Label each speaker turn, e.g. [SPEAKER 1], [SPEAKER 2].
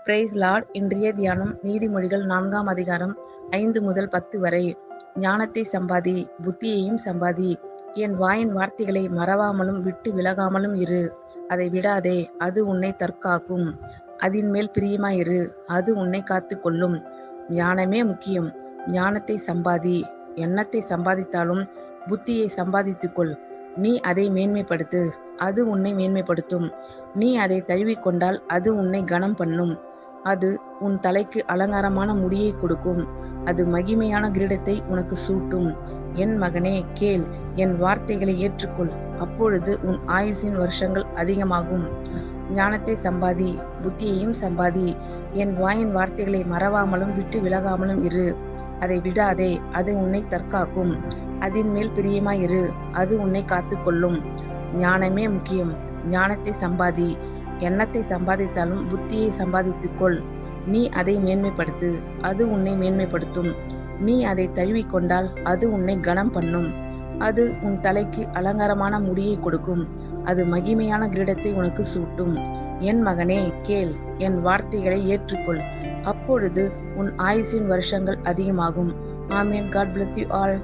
[SPEAKER 1] Price Lord. இன்றைய தியானம் நீதிமொழிகள் 4ஆம் அதிகாரம் 5 முதல் 10 வரை. ஞானத்தை சம்பாதி, புத்தியையும் சம்பாதி. என் வாயின் வார்த்தைகளை மறவாமலும் விட்டு விலகாமலும் இரு. அதை விடாதே, அது உன்னை தற்காக்கும். அதின் மேல் பிரியமாயிரு, அது உன்னை காத்துக்கொள்ளும். ஞானமே முக்கியம். ஞானத்தை சம்பாதி. எண்ணத்தை சம்பாதித்தாலும் புத்தியை சம்பாதித்துக்கொள். நீ அதை மேன்மைப்படுத்து, அது உன்னை மேன்மைப்படுத்தும். நீ அதை தழுவிக்கொண்டால் அது உன்னை கனம் பண்ணும். அது உன் தலைக்கு அலங்காரமான முடியை கொடுக்கும். அது மகிமையான கிரீடத்தை உனக்கு சூட்டும். என் மகனே, கேள், என் வார்த்தைகளை ஏற்றுக்கொள். அப்பொழுது உன் ஆயுசின் வருஷங்கள் அதிகமாகும். ஞானத்தை சம்பாதி, புத்தியையும் சம்பாதி. என் வாயின் வார்த்தைகளை மறவாமலும் விட்டு விலகாமலும் இரு. அதை விடாதே, அது உன்னை தற்காக்கும். அதின் மேல் பிரியமாயிரு, அது உன்னை காத்துக்கொள்ளும். ஞானமே முக்கியம். ஞானத்தை சம்பாதி. எண்ணத்தை சம்பாதித்தாலும் புத்தியை சம்பாதித்துக்கொள். நீ அதை மேன்மைப்படுத்து, அது உன்னை மேன்மைப்படுத்தும். நீ அதை தழுவிக்கொண்டால் அது உன்னை கனம் பண்ணும். அது உன் தலைக்கு அலங்காரமான முடியை கொடுக்கும். அது மகிமையான கிரீடத்தை உனக்கு சூட்டும். என் மகனே, கேள், என் வார்த்தைகளை ஏற்றுக்கொள். அப்பொழுது உன் ஆயுசின் வருஷங்கள் அதிகமாகும். ஆமென். God bless you all.